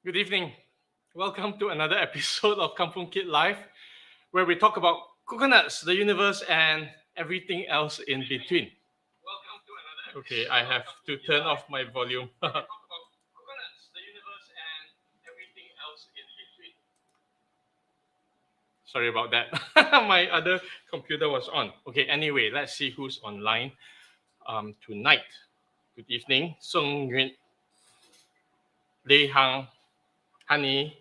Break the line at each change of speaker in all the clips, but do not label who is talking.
Good evening. Welcome to another episode of Kampung Kid Live, where we talk about coconuts, the universe, and everything else in between. Okay, I have to turn off my volume. Sorry about that. My other computer was on. Okay, anyway, let's see who's online tonight. Good evening. Sung Yun, Lei Hang, Honey,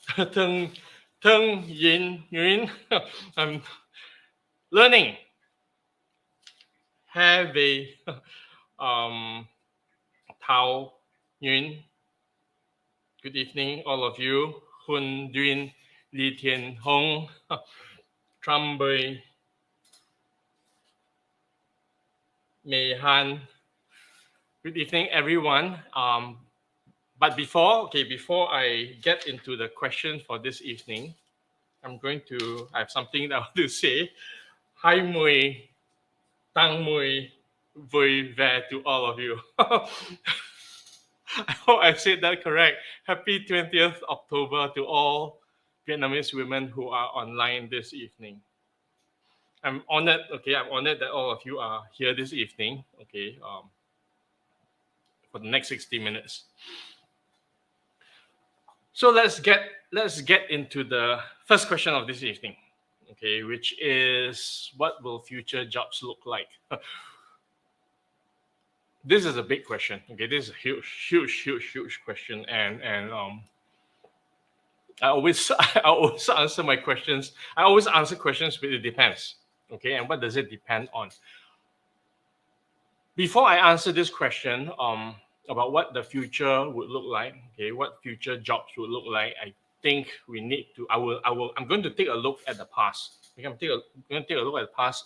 Teng Yin Yun. I'm learning. Have a Tao Yun. Good evening, all of you. Hun Duyên, Li Tian Hong, Tram Bui, Mei Han. Good evening, everyone. But before I get into the question for this evening, I have something that I want to say. Hai Mui, Tang Mui, Vui Ve to all of you. I hope I said that correct. Happy 20th October to all Vietnamese women who are online this evening. I'm honored that all of you are here this evening, for the next 60 minutes. So let's get into the first question of this evening, which is, what will future jobs look like? This is a big question. This is a huge question, and I always answer my questions. I always answer questions with it depends. And what does it depend on? Before I answer this question, about what the future would look like, what future jobs would look like, I think we need to. I'm going to take a look at the past. I'm going to take a look at the past,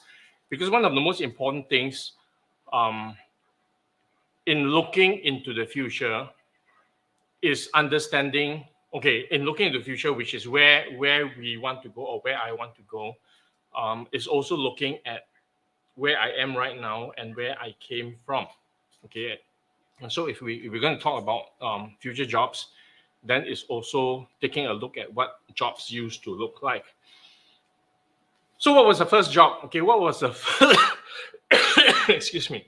because one of the most important things, in looking into the future, is understanding. In looking into the future, which is where we want to go, or where I want to go, is also looking at where I am right now and where I came from. And so if we're going to talk about future jobs, then it's also taking a look at what jobs used to look like. So what was the first job? What was the excuse me?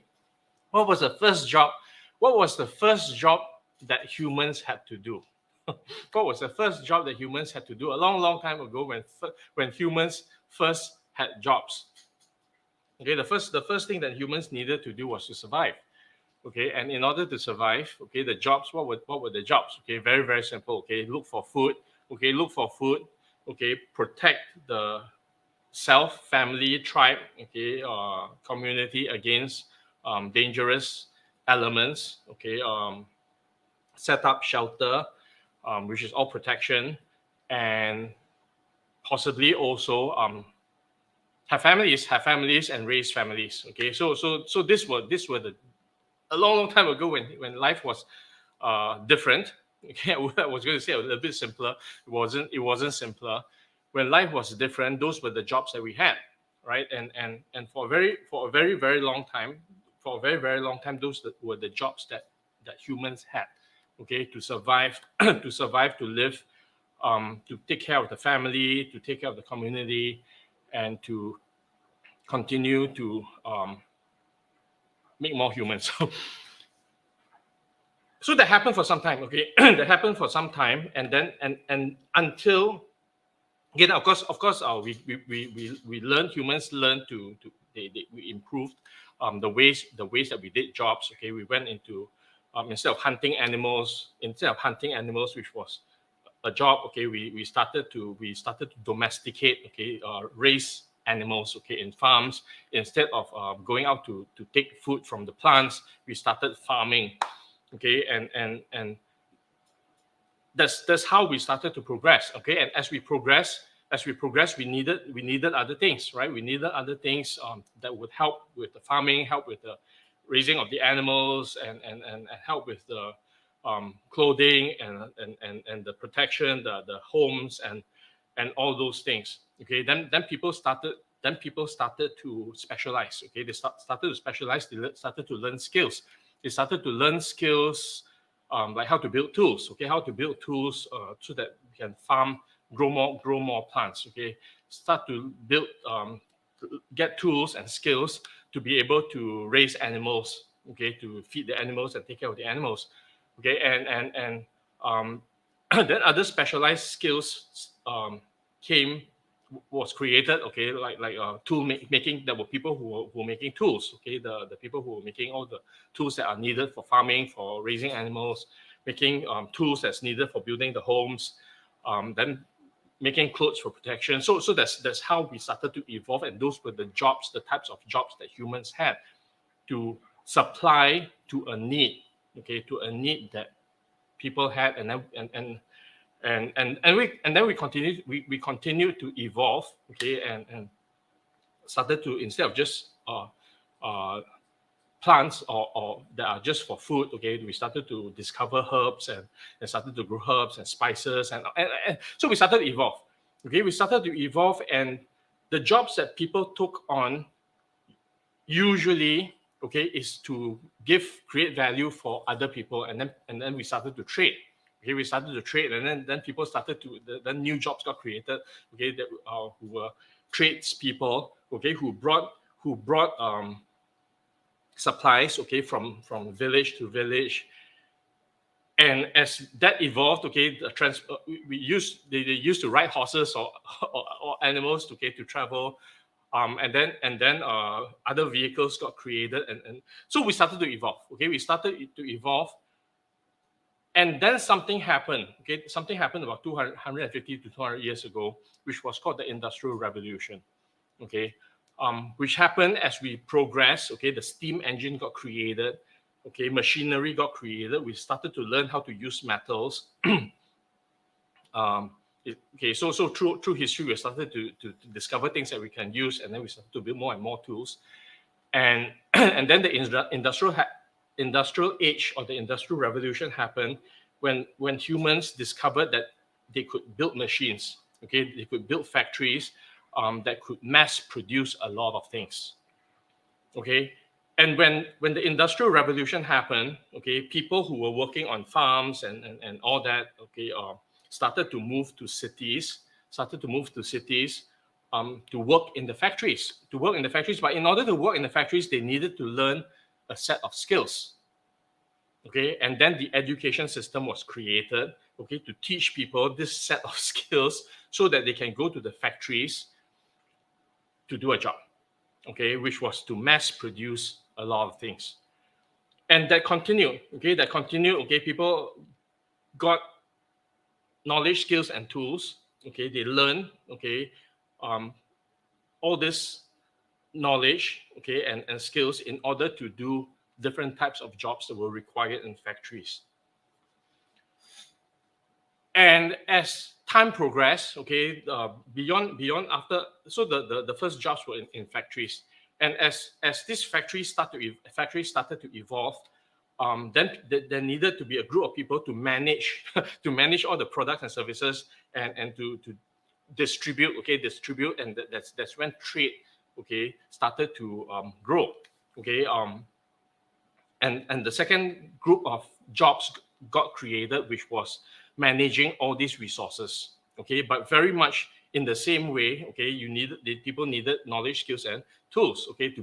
What was the first job? What was the first job that humans had to do? What was the first job that humans had to do a long time ago, when humans first had jobs? The first thing that humans needed to do was to survive. And in order to survive, the jobs, what were the jobs? Very, very simple. Look for food. Protect the self, family, tribe, community against dangerous elements. Set up shelter, which is all protection, and possibly also have families and raise families. So this were the a long time ago, when life was different. I was going to say a little bit simpler. It wasn't simpler. When life was different, those were the jobs that we had, right? And for a very long time, those were the jobs that humans had, to survive, to live, to take care of the family, to take care of the community, and to continue to make more humans. So that happened for some time. That happened for some time, and then until, again, of course, humans learned we improved the ways that we did jobs. We went into, instead of hunting animals, which was a job, we started to domesticate, raise animals, in farms. Instead of going out to take food from the plants, we started farming, and that's how we started to progress. And as we progress, we needed other things, right? We needed other things that would help with the farming, help with the raising of the animals, and help with the clothing and the protection, the homes, and all those things. Then people started to specialize. They started to specialize. They started to learn skills. They started to learn skills like how to build tools, okay, how to build tools so that we can farm, grow more plants, okay. Start to build, get tools and skills to be able to raise animals, okay, to feed the animals and take care of the animals, okay, and then other specialized skills was created, okay, like tool making. There were people who were making tools, okay, the people who were making all the tools that are needed for farming, for raising animals, making tools that's needed for building the homes, then making clothes for protection. So that's how we started to evolve, and those were the jobs, the types of jobs that humans had to supply to a need, okay, to a need that people had, and then we continued to evolve, okay, and started to, instead of just plants or that are just for food, okay, we started to discover herbs and started to grow herbs and spices, and so we started to evolve, okay. We started to evolve, and the jobs that people took on usually, okay, is to create value for other people, and then we started to trade. Okay, we started to trade, and then people started to, then new jobs got created, okay, that who were tradespeople, okay, who brought supplies, okay, from village to village. And as that evolved, okay, they used to ride horses or animals, okay, to travel, and then other vehicles got created, and so we started to evolve. Okay, we started to evolve, and then something happened. Okay, something happened about 150 to 200 years ago, which was called the Industrial Revolution. Okay, which happened as we progressed. Okay, the steam engine got created. Okay, machinery got created. We started to learn how to use metals. Okay, so through history, we started to discover things that we can use, and then we started to build more and more tools. And and then the industrial age, or the Industrial Revolution, happened when humans discovered that they could build machines. Okay, they could build factories that could mass produce a lot of things. Okay, and when the Industrial Revolution happened, okay, people who were working on farms and all that, okay, started to move to cities, to work in the factories, But in order to work in the factories, they needed to learn a set of skills. Okay, and then the education system was created, okay, to teach people this set of skills so that they can go to the factories to do a job, okay, which was to mass produce a lot of things. And that continued, okay, people got knowledge, skills, and tools, okay, they learn, okay, all this knowledge, okay, and skills in order to do different types of jobs that were required in factories. And as time progressed, okay, beyond after, so the first jobs were in factories, and as these factories started to evolve, then there needed to be a group of people to manage all the products and services, and to distribute, and that's when trade, okay, started to grow, okay, and the second group of jobs got created, which was managing all these resources, okay, but very much in the same way, okay, people needed knowledge, skills, and tools, okay, to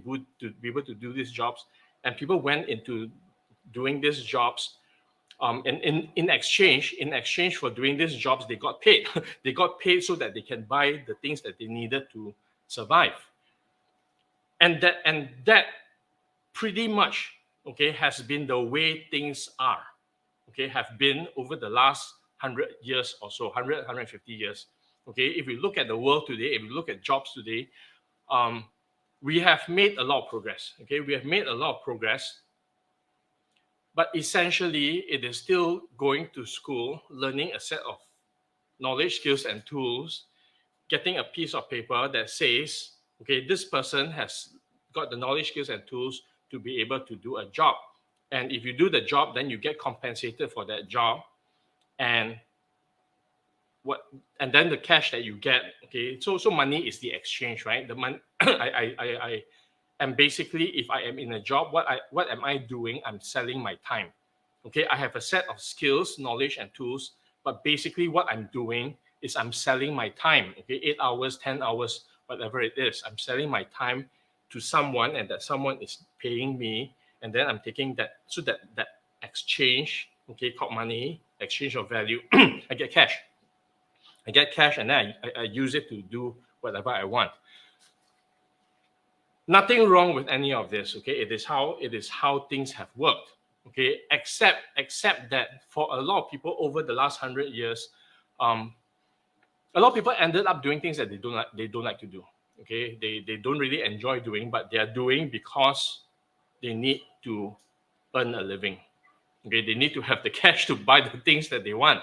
be able to do these jobs, and people went into doing these jobs, and in exchange for doing these jobs, they got paid. They got paid so that they can buy the things that they needed to survive, and that pretty much, okay, has been the way things are, okay, have been over the last 100 years or so, 150 years. Okay, if we look at the world today, if we look at jobs today, we have made a lot of progress. Okay, we have made a lot of progress, but essentially it is still going to school, learning a set of knowledge, skills, and tools, getting a piece of paper that says, okay, this person has got the knowledge, skills, and tools to be able to do a job. And if you do the job, then you get compensated for that job. And then the cash that you get, okay, so money is the exchange, right? The money, And basically, if I am in a job, what am I doing? I'm selling my time. Okay, I have a set of skills, knowledge, and tools, but basically what I'm doing is I'm selling my time. Okay, 8 hours, 10 hours, whatever it is. I'm selling my time to someone, and that someone is paying me, and then I'm taking that, so that exchange, okay, called money, exchange of value, I get cash. I get cash, and then I use it to do whatever I want. Nothing wrong with any of this, okay? It is how things have worked, okay? Except that for a lot of people over the last 100 years, a lot of people ended up doing things that they don't like to do, okay? They don't really enjoy doing, but they are doing because they need to earn a living, okay? They need to have the cash to buy the things that they want.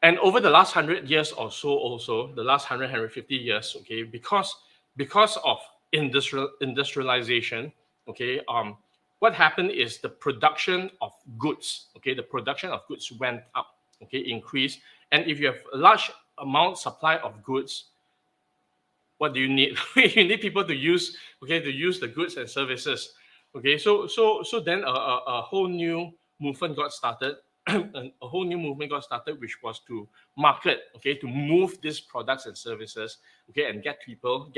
And over the last 100 years or so, also the last 150 years, okay, because of industrialization, okay, what happened is the production of goods, okay, the production of goods went up, okay, increased. And if you have a large amount supply of goods, what do you need? You need people to use, okay, to use the goods and services, okay. So then a whole new movement got started. A whole new movement got started, which was to market, okay, to move these products and services, okay, and get people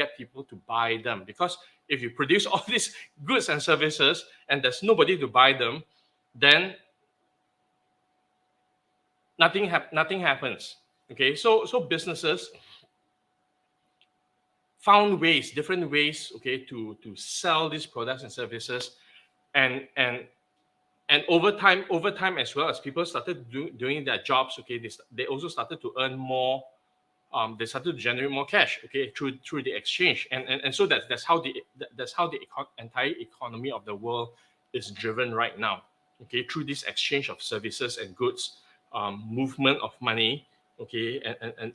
to buy them. Because if you produce all these goods and services and there's nobody to buy them, then nothing happens, okay. So businesses found different ways, okay, to sell these products and services, and over time as well, as people started doing their jobs, okay, they also started to earn more. They started to generate more cash, okay, through the exchange, and so that's how the entire economy of the world is driven right now, okay, through this exchange of services and goods, movement of money, okay,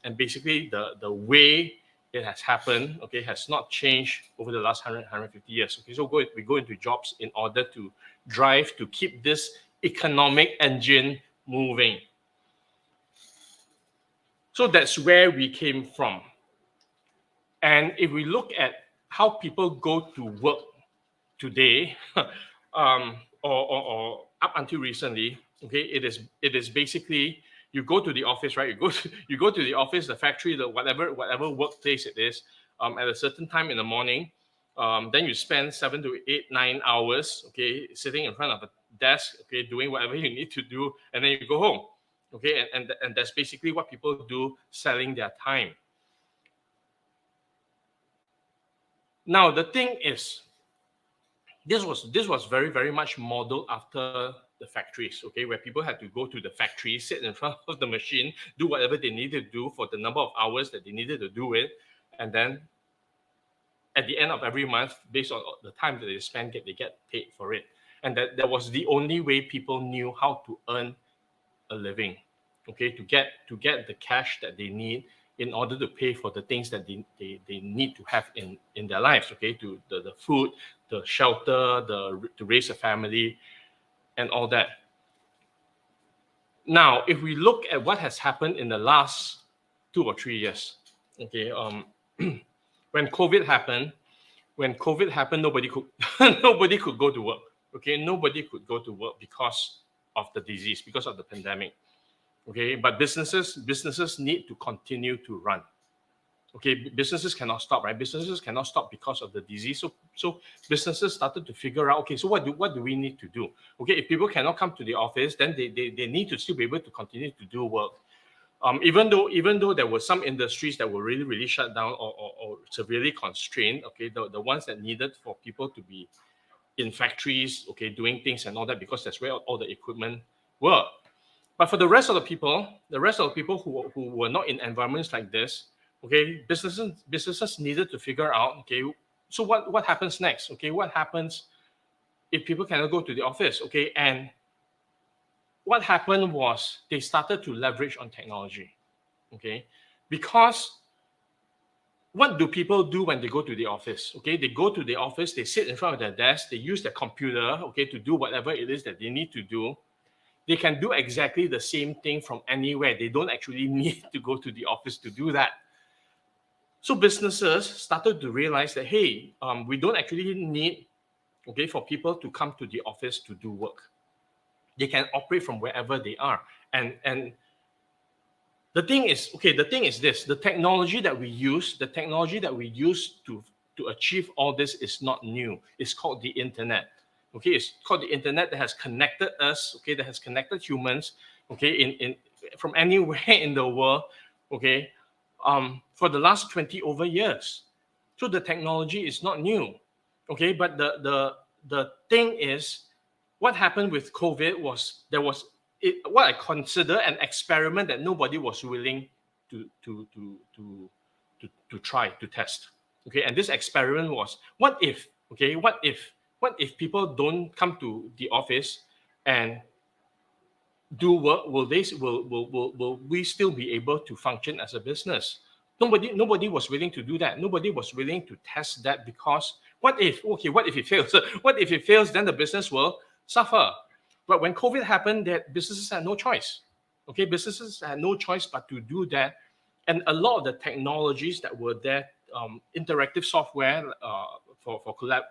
and basically the way it has happened, okay, has not changed over the last 150 years, okay. So we go into jobs in order to keep this economic engine moving. So that's where we came from. And if we look at how people go to work today, or up until recently, okay, it is basically you go to the office, right? You go to the office, the factory, the whatever workplace it is, at a certain time in the morning. Then you spend 7 to 8, 9 hours, okay, sitting in front of a desk, okay, doing whatever you need to do, and then you go home, okay, and that's basically what people do, selling their time. Now the thing is, this was very, very much modeled after the factories, okay, where people had to go to the factory, sit in front of the machine, do whatever they needed to do for the number of hours that they needed to do it, and then at the end of every month, based on the time that they spend, they get paid for it. And that was the only way people knew how to earn a living, okay, to get the cash that they need in order to pay for the things that they need to have in their lives, okay, to the food, the shelter, to raise a family, and all that. Now, if we look at what has happened in the last 2 or 3 years, okay, when COVID happened, nobody could go to work, okay, nobody could go to work because of the disease, because of the pandemic. Okay, but businesses need to continue to run. Okay, businesses cannot stop, right? Businesses cannot stop because of the disease. So businesses started to figure out, okay, so what do we need to do? Okay, if people cannot come to the office, then they need to still be able to continue to do work. Even though there were some industries that were really, really shut down or severely constrained, okay, the ones that needed for people to be in factories, okay, doing things and all that, because that's where all the equipment were. But for the rest of the people who were not in environments like this, okay, businesses needed to figure out, okay, so what happens next? Okay, what happens if people cannot go to the office? Okay, and what happened was they started to leverage on technology, okay, because what do people do when they go to the office? Okay, they go to the office, they sit in front of their desk, they use their computer, okay, to do whatever it is that they need to do. They can do exactly the same thing from anywhere. They don't actually need to go to the office to do that. So businesses started to realize that, hey, we don't actually need, for people to come to the office to do work. They can operate from wherever they are. And the thing is this: the technology that we use to achieve all this is not new. It's called the internet. Okay, it's called the internet that has connected us. Okay, that has connected humans. Okay, in from anywhere in the world. Okay, for the last 20 over years. So the technology is not new. Okay, but the thing is, what happened with COVID was what I consider an experiment that nobody was willing to try to test. Okay, and this experiment was, what if? Okay, what if people don't come to the office and do work? Will we still be able to function as a business? Nobody was willing to do that. Nobody was willing to test that, because what if it fails? What if it fails? Then the business will suffer. But when COVID happened, that businesses had no choice. Okay, businesses had no choice but to do that. And a lot of the technologies that were there, interactive software, for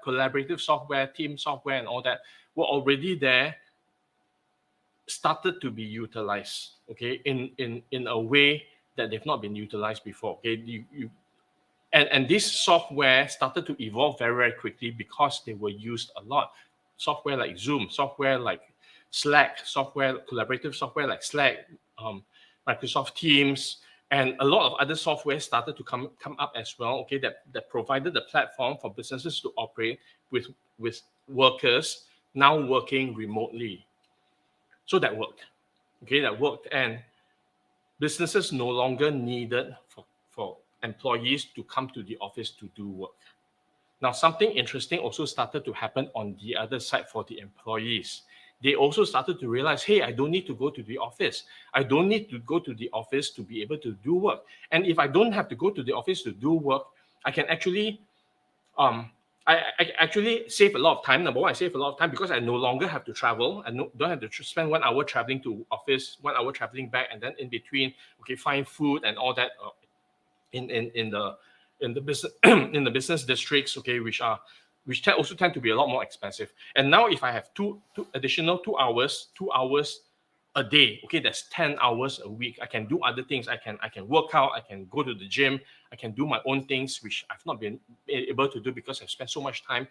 collaborative software, team software, and all that, were already there, started to be utilized, okay, in a way that they've not been utilized before. Okay, and this software started to evolve very, very quickly because they were used a lot. Software like Zoom, software like Slack, collaborative software like Slack, Microsoft Teams, and a lot of other software started to come up as well. Okay, that provided the platform for businesses to operate with workers now working remotely. So that worked. Okay, that worked, and businesses no longer needed for employees to come to the office to do work. Now, something interesting also started to happen on the other side for the employees. They also started to realize, hey, I don't need to go to the office. I don't need to go to the office to be able to do work. And if I don't have to go to the office to do work, I can actually I actually save a lot of time. Number one, I save a lot of time because I no longer have to travel. I don't have to spend 1 hour traveling to office, 1 hour traveling back, and then in between, find food and all that in the business in the business districts, which also tend to be a lot more expensive. And now, if I have two additional 2 hours a day, that's 10 hours a week. I can do other things. I can work out. I can go to the gym. I can do my own things, which I've not been able to do because I've spent so much time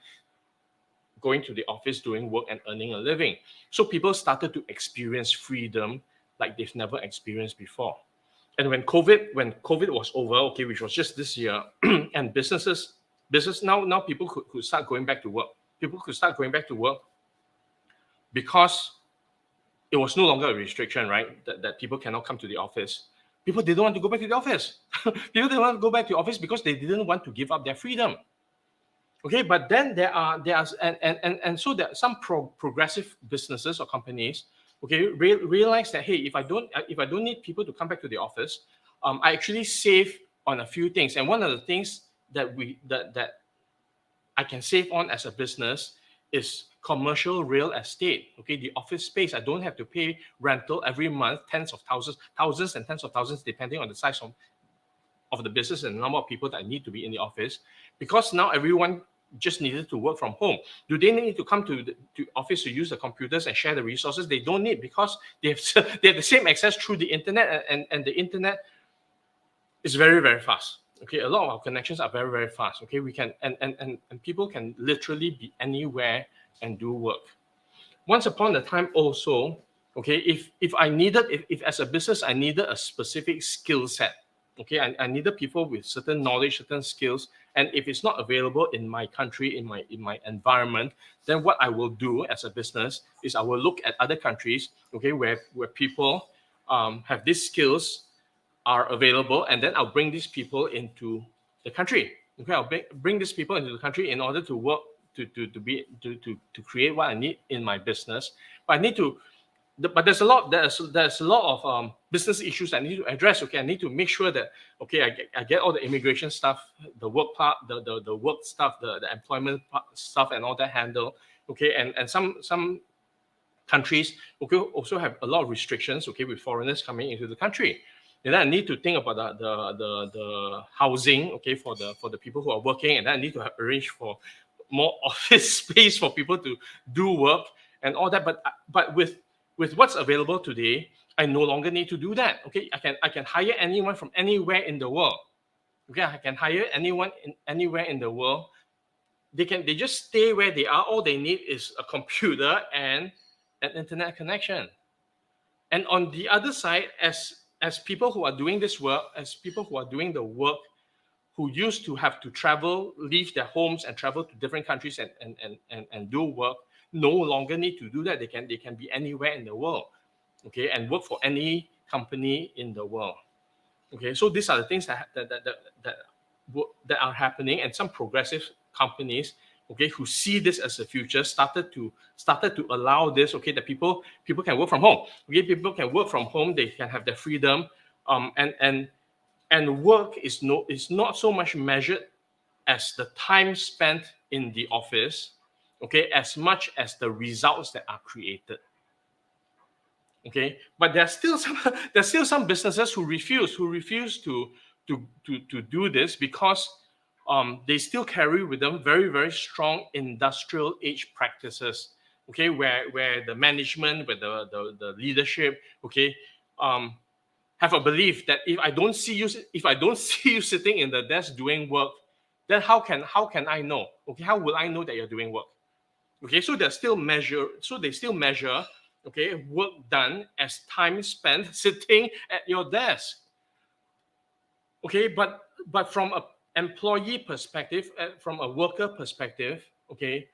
going to the office, doing work, and earning a living. So people started to experience freedom like they've never experienced before. And when COVID was over, which was just this year, and business now people could start going back to work. People could start going back to work because it was no longer a restriction, right? That people cannot come to the office. People didn't want to go back to the office. People didn't want to go back to the office because they didn't want to give up their freedom. Okay, but then there are so there are some progressive businesses or companies, realize that, hey, if I don't need people to come back to the office, I actually save on a few things. And one of the things that I can save on as a business is commercial real estate. Okay, the office space. I don't have to pay rental every month, thousands and tens of thousands, depending on the size of the business and the number of people that need to be in the office. Because now everyone just needed to work from home. Do they need to come to the office to use the computers and share the resources? They don't need, because they have the same access through the internet, and the internet is very, very fast. Okay, a lot of our connections are very, very fast. Okay, we can and people can literally be anywhere and do work. Once upon a time also, if as a business I needed a specific skill set, I needed people with certain knowledge, certain skills, and if it's not available in my country, in my environment, then what I will do as a business is I will look at other countries, where people have these skills are available, and then I'll bring these people into the country. I'll bring these people into the country in order to work to create what I need in my business. But I need to, but there's a lot of business issues I need to address. I need to make sure that I get all the immigration stuff, the work part, the work stuff, the employment stuff, and all that handled. And some countries also have a lot of restrictions. With foreigners coming into the country. and then I need to think about the housing, okay, for the people who are working, and then I need to arrange for more office space for people to do work and all that. But with what's available today, I no longer need to do that. Okay, I can hire anyone from anywhere in the world. Okay, I can hire anyone anywhere in the world. They just stay where they are. All they need is a computer and an internet connection. And on the other side, as people who are doing this work, as people who are doing the work, who used to have to travel, leave their homes and travel to different countries and do work, no longer need to do that. They can be anywhere in the world, okay, and work for any company in the world. Okay, so these are the things that are happening, and some progressive companies, okay, who see this as a future, started to allow this, okay, that people can work from home. Okay, people can work from home. They can have their freedom, and work is not so much measured as the time spent in the office, okay, as much as the results that are created. Okay, but there's still some businesses who refuse to do this because they still carry with them very, very strong industrial age practices. Okay, where the management, where the leadership, okay, have a belief that if I don't see you sitting in the desk doing work, then how can I know? Okay, how will I know that you're doing work? Okay, so they still measure, okay, work done as time spent sitting at your desk. Okay, but from an employee perspective, from a worker perspective, okay,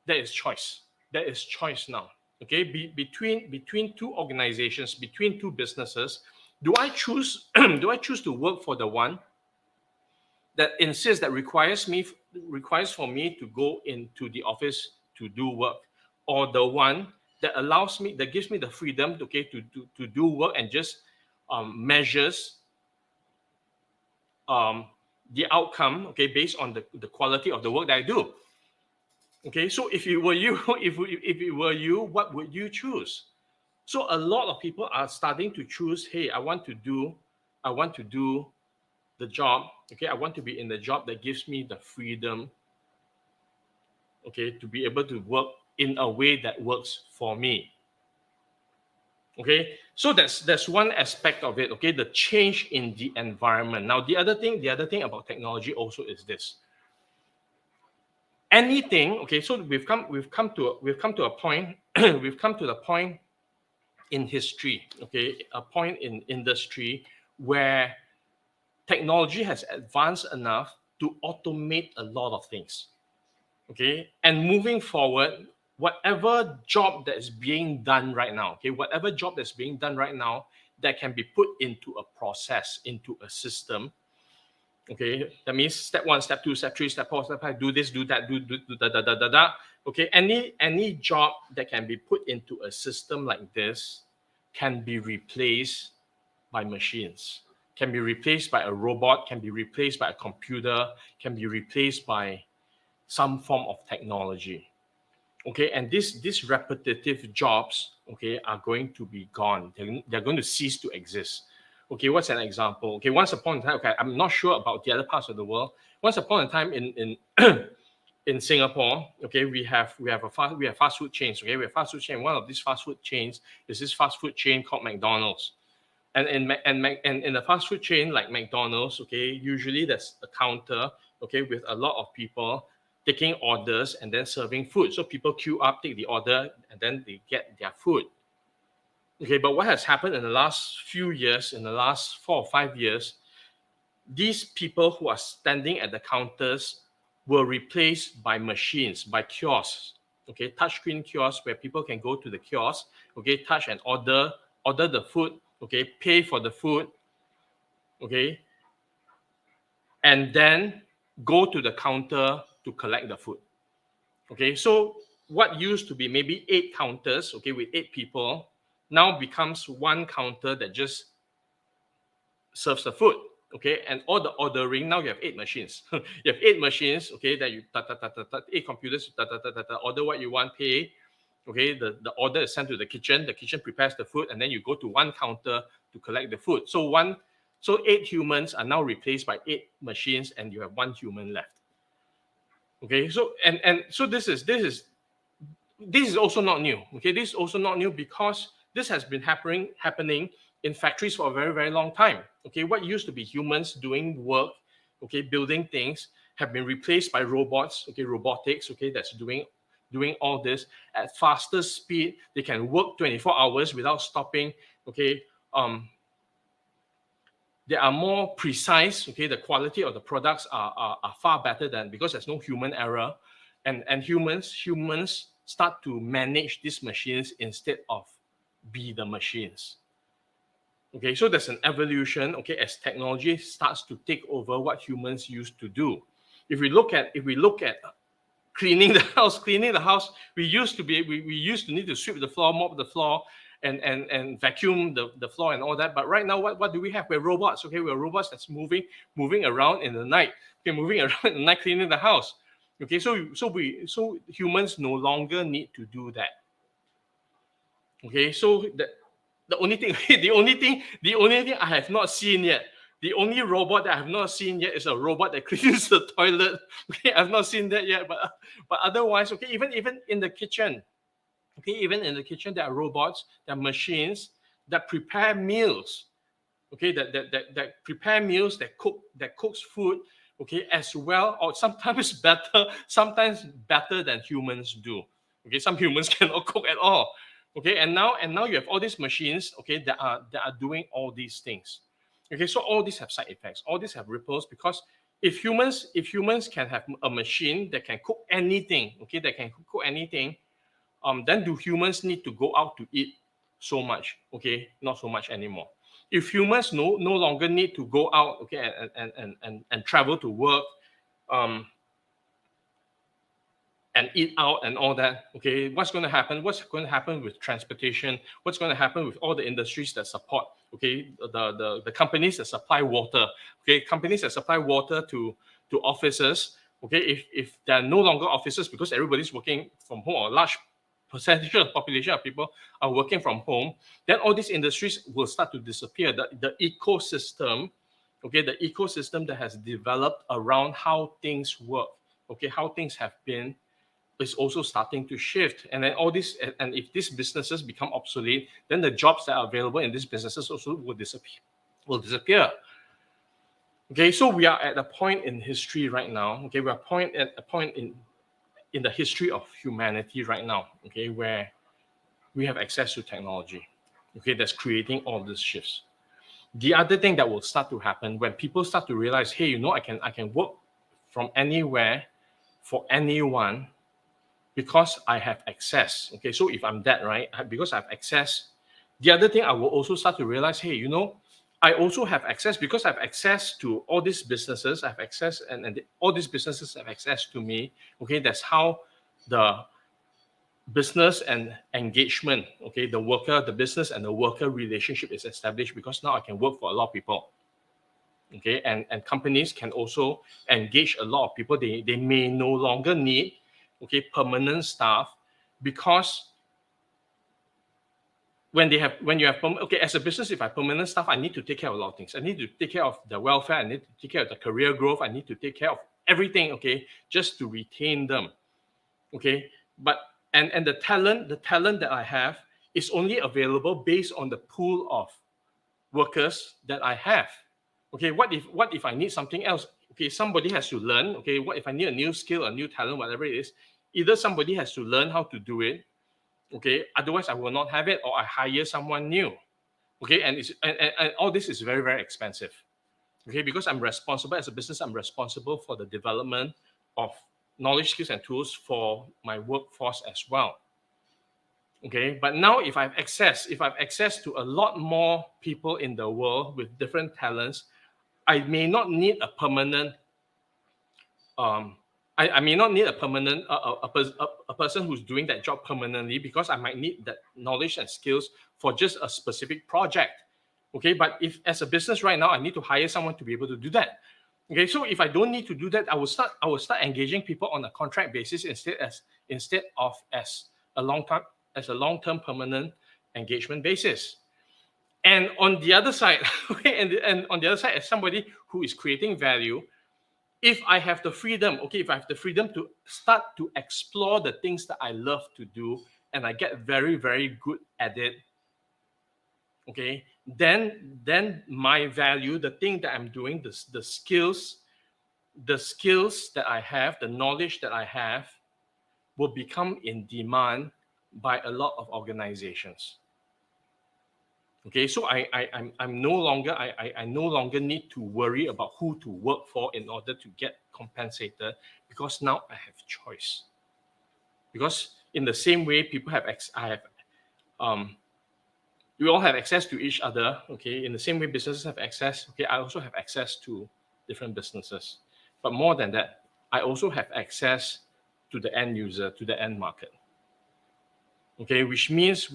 there is choice. There is choice now. Okay, between two organizations, between two businesses, do I choose to work for the one that insists, that requires for me to go into the office to do work, or the one that gives me the freedom, okay, to do work and just measures the outcome, okay, based on the quality of the work that I do. Okay, so if it were you, if it were you, what would you choose? So a lot of people are starting to choose, hey, I want to do the job, okay, I want to be in the job that gives me the freedom, okay, to be able to work in a way that works for me. Okay, so that's one aspect of it, okay, the change in the environment. Now the other thing about technology also is this. Anything, okay, so we've come to a point we've come to the point in history, okay, a point in industry where technology has advanced enough to automate a lot of things. Okay, and moving forward, whatever job that is being done right now, okay, whatever job that's being done right now that can be put into a process, into a system, okay, that means step 1, step 2, step 3, step 4, step 5, do this, do that, do da. Okay, any job that can be put into a system like this can be replaced by machines, can be replaced by a robot, can be replaced by a computer, can be replaced by some form of technology. Okay, and these repetitive jobs, okay, are going to be gone. They're going to cease to exist. Okay, what's an example? Okay, once upon a time, okay, I'm not sure about the other parts of the world. Once upon a time in in Singapore, okay, we have fast food chains. Okay, we have fast food chain. One of these fast food chains is this fast food chain called McDonald's. And in the fast food chain like McDonald's, okay, usually there's a counter, okay, with a lot of people taking orders and then serving food. So people queue up, take the order, and then they get their food. Okay, but what has happened in the last few years, in the last 4 or 5 years, these people who are standing at the counters were replaced by machines, by kiosks. Okay, touchscreen kiosks where people can go to the kiosk, okay, touch and order the food, okay, pay for the food, okay, and then go to the counter to collect the food. Okay, so what used to be maybe 8 counters, okay, with 8 people, now becomes 1 counter that just serves the food. Okay, and all the ordering, now you have 8 machines. You have 8 machines, okay, that you 8 computers, order what you want, pay. Okay, the order is sent to the kitchen prepares the food, and then you go to 1 counter to collect the food. So 8 humans are now replaced by 8 machines, and you have 1 human left. Okay, so so this is also not new. Okay, this is also not new because this has been happening in factories for a very, very long time. Okay, what used to be humans doing work, okay, building things, have been replaced by robots. Okay, robotics. Okay, that's doing all this at faster speed. They can work 24 hours without stopping. Okay, they are more precise. Okay, the quality of the products are far better than, because there's no human error, and humans start to manage these machines instead of be the machines. Okay, so there's an evolution. Okay, as technology starts to take over what humans used to do. If we look at cleaning the house, we used to need to sweep the floor, mop the floor, and vacuum the floor and all that. But right now, what do we have? We're robots. Okay, we're robots that's moving around in the night. Okay, moving around in the night, cleaning the house. Okay, so humans no longer need to do that. Okay, so the only thing I have not seen yet, the only robot that I have not seen yet is a robot that cleans the toilet. Okay, I've not seen that yet, but otherwise, okay, even in the kitchen, okay, even in the kitchen, there are robots, there are machines that prepare meals. Okay, that prepare meals, that cooks food, okay, as well, or sometimes better than humans do. Okay, some humans cannot cook at all. Okay, and now you have all these machines, okay, that are doing all these things. Okay, so all these have side effects, all these have ripples, because if humans can have a machine that can cook anything, okay, that can cook anything, then do humans need to go out to eat so much? Okay, not so much anymore. If humans no longer need to go out, okay, and travel to work, and eat out and all that, okay, what's going to happen? What's going to happen with transportation? What's going to happen with all the industries that support, okay, the companies that supply water, okay, companies that supply water to offices, okay, if there are no longer offices because everybody's working from home, or a large percentage of the population of people are working from home, then all these industries will start to disappear. The ecosystem, okay, the ecosystem that has developed around how things work, okay, how things have been, is also starting to shift. And then all this, and if these businesses become obsolete, then the jobs that are available in these businesses also will disappear. Okay, so we are at a point in history right now. Okay, we are at a point in the history of humanity right now. Okay, where we have access to technology. Okay, that's creating all these shifts. The other thing that will start to happen when people start to realize, hey, you know, I can work from anywhere for anyone, because I have access. Okay, so if I'm that, right, because I have access, the other thing I will also start to realize, hey, you know, I also have access because I have access to all these businesses. I have access, and all these businesses have access to me. Okay, that's how the business and engagement, okay, the business and the worker relationship is established, because now I can work for a lot of people. Okay, and companies can also engage a lot of people. They may no longer need, okay, permanent staff, because when you have okay, as a business, if I have permanent staff, I need to take care of a lot of things. I need to take care of the welfare, I need to take care of the career growth, I need to take care of everything, okay, just to retain them. Okay, but and the talent that I have is only available based on the pool of workers that I have. Okay, what if I need something else? Okay, somebody has to learn. Okay, what if I need a new skill, a new talent, whatever it is? Either somebody has to learn how to do it, okay, otherwise I will not have it, or I hire someone new. Okay, and all this is very, very expensive. Okay, because I'm responsible as a business, I'm responsible for the development of knowledge, skills, and tools for my workforce as well. Okay, but now if I have access to a lot more people in the world with different talents, I may not need a permanent I may not need a permanent a person who's doing that job permanently, because I might need that knowledge and skills for just a specific project. Okay, but if as a business right now, I need to hire someone to be able to do that. Okay, so if I don't need to do that, I will start engaging people on a contract basis instead of as a long-term permanent engagement basis. And on the other side, okay, and on the other side, as somebody who is creating value, if I have the freedom, okay, if I have the freedom to start to explore the things that I love to do, and I get very, very good at it, okay, then my value, the thing that I'm doing, the skills that I have, the knowledge that I have, will become in demand by a lot of organizations. Okay, so I'm no longer I no longer need to worry about who to work for in order to get compensated, because now I have choice. Because in the same way, people have we all have access to each other. Okay, in the same way, businesses have access. Okay, I also have access to different businesses, but more than that, I also have access to the end user, to the end market. Okay, which means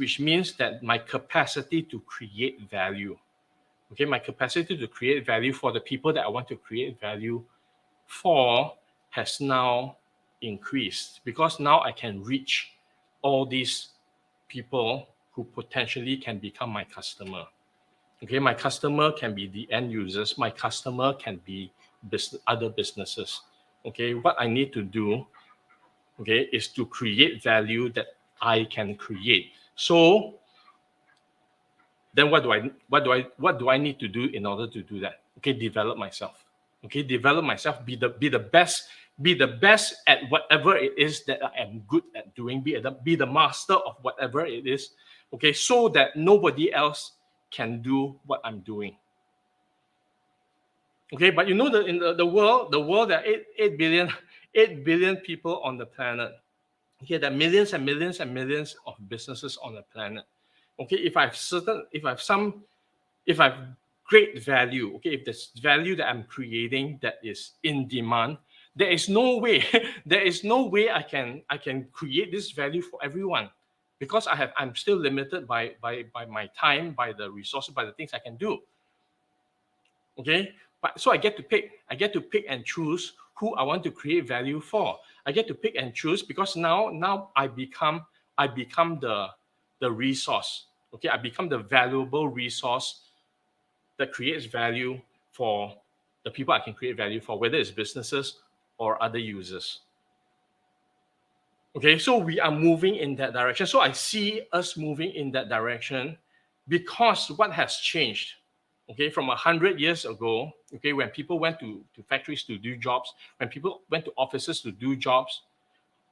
that my capacity to create value, okay, my capacity to create value for the people that I want to create value for has now increased, because now I can reach all these people who potentially can become my customer. Okay, my customer can be the end users, my customer can be other businesses. Okay, what I need to do, okay, is to create value that I can create. So then what do I need to do in order to do that? Okay, develop myself. Okay, develop myself, be the best at whatever it is that I am good at doing, be the master of whatever it is, okay, so that nobody else can do what I'm doing. Okay, but you know, in the world there are 8 billion people on the planet. Okay, there are millions and millions and millions of businesses on the planet. Okay, if I have great value, okay, if there's value that I'm creating that is in demand, there is no way I can create this value for everyone, because I'm still limited by my time, by the resources, by the things I can do. Okay, but so I get to pick and choose who I want to create value for. I get to pick and choose, because now I become the resource. Okay, I become the valuable resource that creates value for the people I can create value for, whether it's businesses or other users. Okay, so we are moving in that direction. So I see us moving in that direction, because what has changed, okay, from 100 years ago, okay, when people went to factories to do jobs, when people went to offices to do jobs,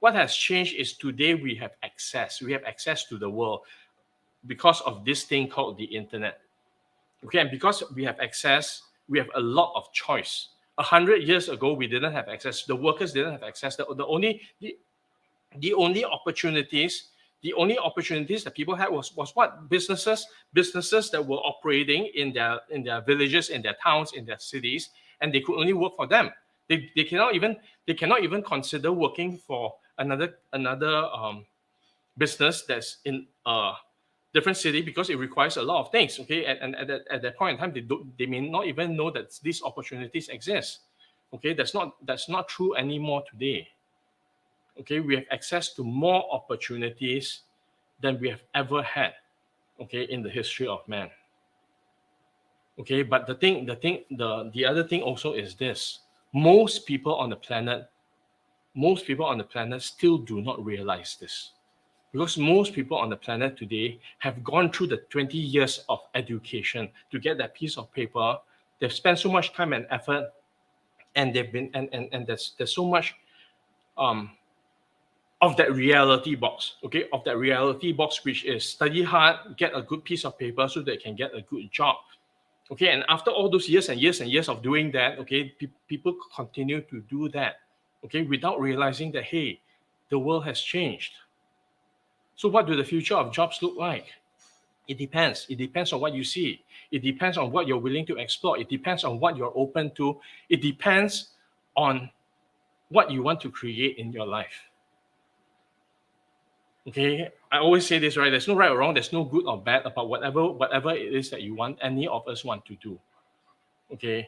what has changed is today we have access. We have access to the world because of this thing called the internet. Okay, and because we have access, we have a lot of choice. 100 years ago, we didn't have access. The workers didn't have access. The only opportunities that people had was what? Businesses that were operating in their villages, in their towns, in their cities, and they could only work for them. They cannot even consider working for another business that's in a different city, because it requires a lot of things. Okay, and at that point in time, they may not even know that these opportunities exist. Okay, that's not true anymore today. Okay, we have access to more opportunities than we have ever had, okay, in the history of man. Okay, but the other thing also is this: most people on the planet still do not realize this, because most people on the planet today have gone through the 20 years of education to get that piece of paper. They've spent so much time and effort, and there's so much of that reality box, okay, of that reality box, which is study hard, get a good piece of paper so they can get a good job. Okay, and after all those years and years and years of doing that, okay, people continue to do that, okay, without realizing that, hey, the world has changed. So what do the future of jobs look like? It depends. It depends on what you see. It depends on what you're willing to explore. It depends on what you're open to. It depends on what you want to create in your life. Okay, I always say this, right? There's no right or wrong. There's no good or bad about whatever it is that you want. Any of us want to do. Okay,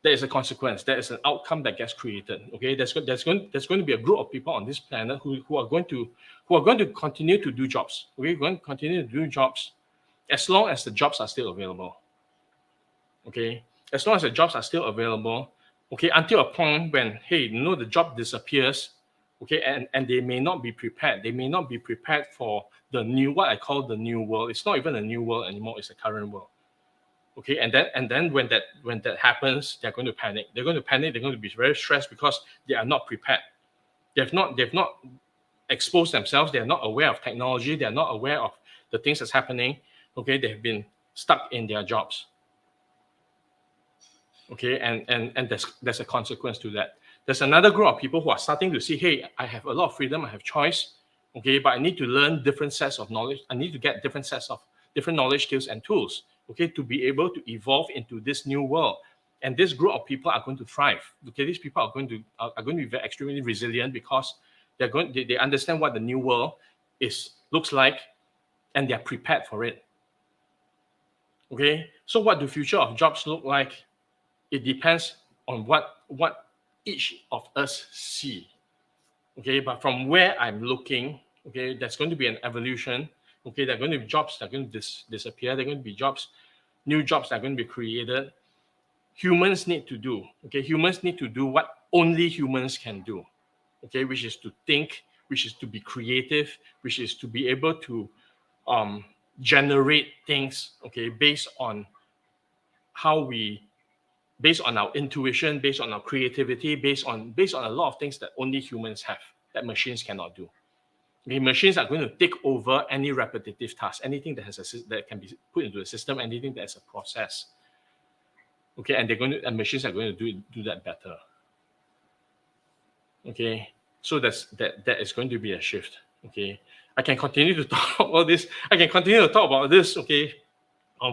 there is a consequence. There is an outcome that gets created. Okay, there's going to be a group of people on this planet who are going to continue to do jobs. Okay, going to continue to do jobs as long as the jobs are still available. Okay, as long as the jobs are still available, okay, until a point when, hey, the job disappears, okay, and they may not be prepared. They may not be prepared for what I call the new world. It's not even a new world anymore. It's a current world. Okay, and then when that happens, they're going to panic. They're going to panic. They're going to be very stressed because they are not prepared. They've not exposed themselves. They are not aware of technology. They are not aware of the things that's happening. Okay, they have been stuck in their jobs. Okay, and there's a consequence to that. There's another group of people who are starting to see, hey, I have a lot of freedom, I have choice, okay, but I need to learn different sets of knowledge. I need to get different sets of different knowledge, skills, and tools, okay, to be able to evolve into this new world. And this group of people are going to thrive. Okay, these people are going to be very extremely resilient because they understand what the new world looks like, and they're prepared for it. Okay, so what do future of jobs look like? It depends on what each of us see. Okay, but from where I'm looking, okay, there's going to be an evolution. Okay, there are going to be jobs that are going to disappear. There are going to be new jobs that are going to be created. Humans need to do. Okay, humans need to do what only humans can do. Okay, which is to think, which is to be creative, which is to be able to generate things. Okay, based on our intuition, based on our creativity, based on a lot of things that only humans have, that machines cannot do. Okay, machines are going to take over any repetitive task, anything that can be put into a system, anything that's a process. Okay, and machines are going to do that better. Okay, so that is going to be a shift. Okay, I can continue to talk about this. Okay,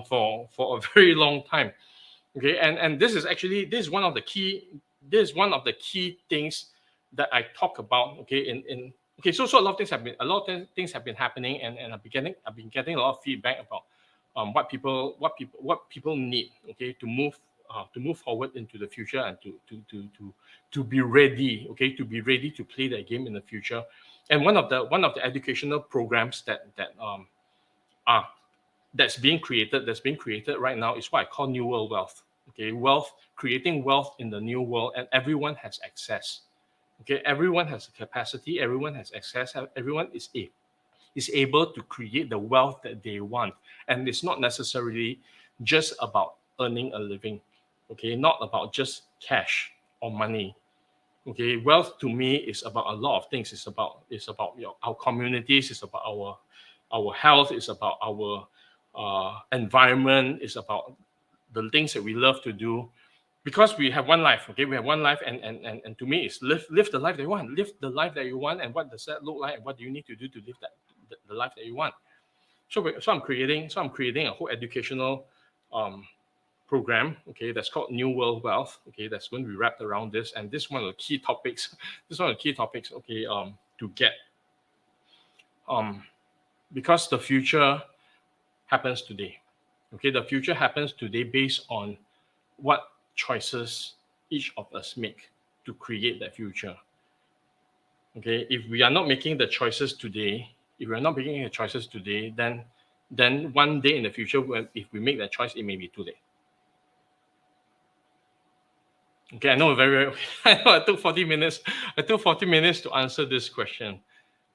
for a very long time. Okay, and this is one of the key things that I talk about. Okay, so a lot of things have been happening, and I've been getting a lot of feedback about what people need, okay, to move forward into the future and to be ready, okay, to be ready to play that game in the future. And one of the educational programs that's being created right now is what I call New World Wealth. Okay, creating wealth in the new world, and everyone has access. Okay, everyone has a capacity, everyone has access, everyone is able to create the wealth that they want. And it's not necessarily just about earning a living. Okay, not about just cash or money. Okay, wealth to me is about a lot of things. It's about our communities. It's about our health. It's about our environment. It's about the things that we love to do, because we have one life. Okay, we have one life, and to me, it's live the life that you want. Live the life that you want, and what does that look like? And what do you need to do to live the life that you want? So I'm creating a whole educational program, okay, that's called New World Wealth. Okay, that's going to be wrapped around this, and this is one of the key topics. Okay, to get because the future happens today. Okay, the future happens today based on what choices each of us make to create that future. Okay, if we are not making the choices today, then one day in the future, if we make that choice, it may be too late. Okay, I know I know I took 40 minutes. To answer this question.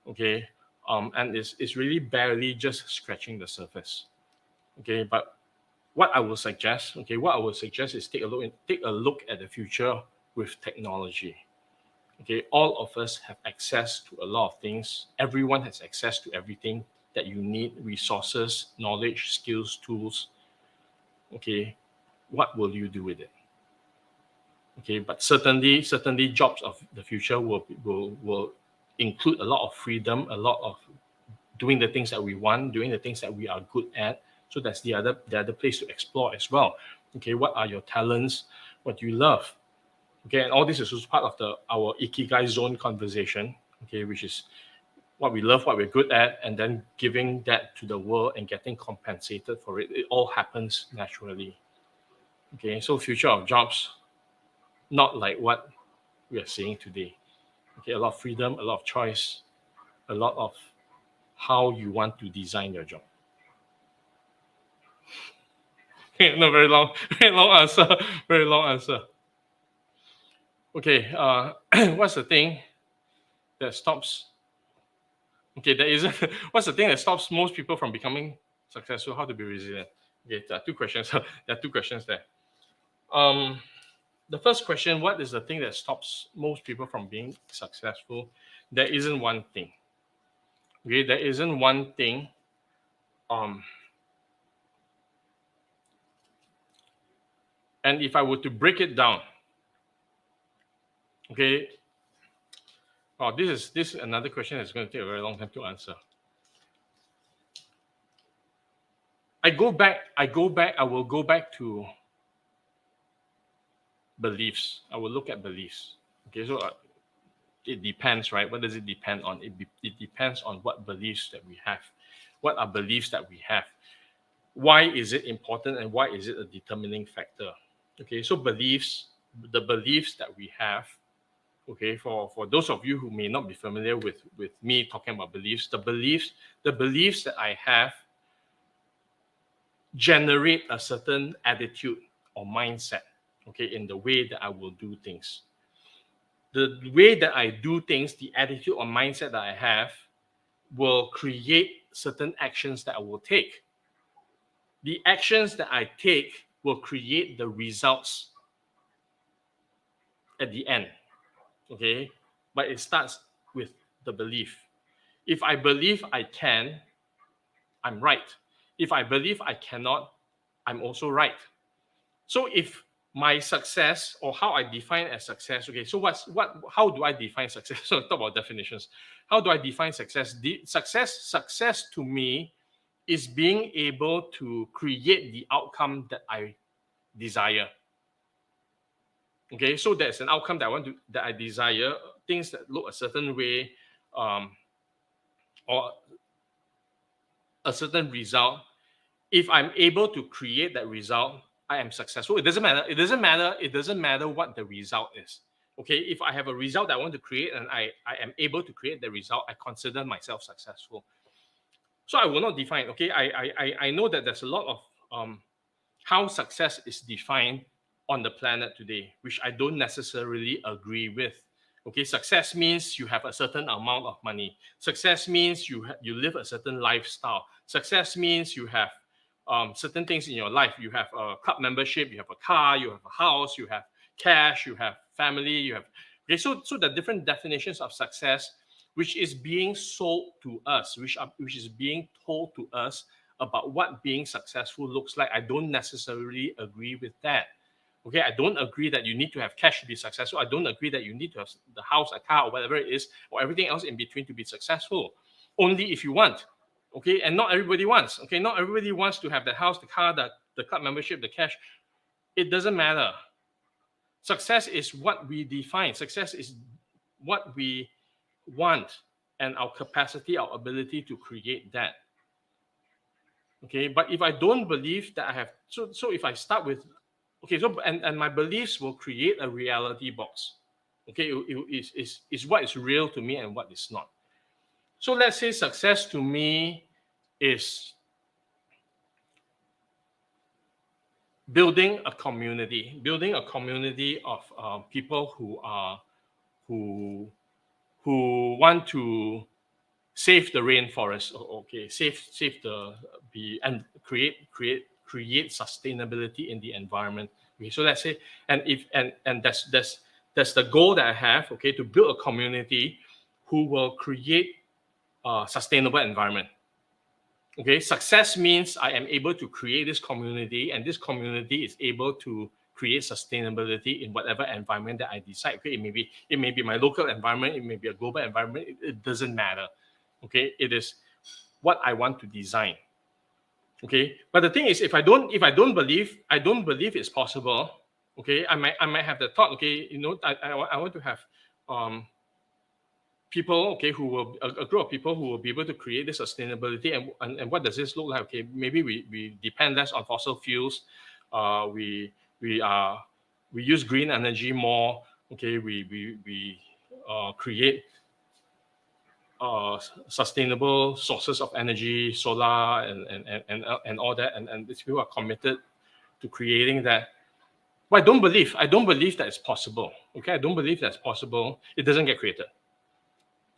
Okay, and it's really barely just scratching the surface. Okay, but what I will suggest is take a look at the future with technology. Okay, all of us have access to a lot of things. Everyone has access to everything that you need: resources, knowledge, skills, tools. Okay, what will you do with it? Okay, but certainly jobs of the future will include a lot of freedom, a lot of doing the things that we want, doing the things that we are good at. So that's the other place to explore as well. Okay, what are your talents? What do you love? Okay, and all this is also part of our Ikigai zone conversation. Okay, which is what we love, what we're good at, and then giving that to the world and getting compensated for it. It all happens naturally. Okay, so future of jobs, not like what we are seeing today. Okay, a lot of freedom, a lot of choice, a lot of how you want to design your job. No, very long, very long answer. Very long answer. Okay, what's the thing that stops? Okay, there isn't. What's the thing that stops most people from becoming successful? How to be resilient? Okay, there are two questions. There are two questions there. The first question: what is the thing that stops most people from being successful? There isn't one thing. Okay, there isn't one thing. And if I were to break it down, okay. Oh, this is another question that's going to take a very long time to answer. I will go back to beliefs. I will look at beliefs. Okay, so it depends, right? What does it depend on? It depends on what beliefs that we have. What are beliefs that we have? Why is it important and why is it a determining factor? Okay, so beliefs, the beliefs that we have, okay, for those of you who may not be familiar with me talking about beliefs, the beliefs that I have generate a certain attitude or mindset, okay, in the way that I will do things. The way that I do things, the attitude or mindset that I have will create certain actions that I will take. The actions that I take will create the results at the end, okay? But it starts with the belief. If I believe I can, I'm right. If I believe I cannot, I'm also right. So if my success, or how I define as success, okay, so how do I define success? So talk about definitions. How do I define success? Success to me is being able to create the outcome that I desire. Okay, so there's an outcome that I desire, things that look a certain way, or a certain result. If I'm able to create that result, I am successful. It doesn't matter. It doesn't matter what the result is. Okay, if I have a result that I want to create and I am able to create the result, I consider myself successful. So I will not define. Okay, I know that there's a lot of how success is defined on the planet today, which I don't necessarily agree with. Okay, success means you have a certain amount of money. Success means you live a certain lifestyle. Success means you have certain things in your life. You have a club membership, you have a car, you have a house, you have cash, you have family, you have. Okay, so the different definitions of success, which is being sold to us, which is being told to us about what being successful looks like. I don't necessarily agree with that. Okay, I don't agree that you need to have cash to be successful. I don't agree that you need to have the house, a car, or whatever it is, or everything else in between to be successful. Only if you want. Okay, and not everybody wants. Okay, not everybody wants to have the house, the car, the club membership, the cash. It doesn't matter. Success is what we define. Success is what we want and our capacity, our ability to create that. Okay, but if I don't believe that I have, so if I start with, okay, so and my beliefs will create a reality box. Okay, is what is real to me and what is not. So let's say success to me is building a community of people who want to save the rainforest. Okay, save the and create sustainability in the environment. Okay, so let's say, and that's the goal that I have. Okay, to build a community who will create a sustainable environment. Okay, success means I am able to create this community, and this community is able to create sustainability in whatever environment that I decide. Okay, it may be my local environment, it may be a global environment. It doesn't matter. Okay, it is what I want to design. Okay, but the thing is, if I don't believe it's possible. Okay, I might have the thought. Okay, I want to have people, okay, who will a group of people who will be able to create this sustainability, and what does this look like? Okay, maybe we depend less on fossil fuels, we use green energy more. Okay, we create sustainable sources of energy, solar and all that, and these people are committed to creating that. But I don't believe that it's possible. Okay, I don't believe that's possible. It doesn't get created.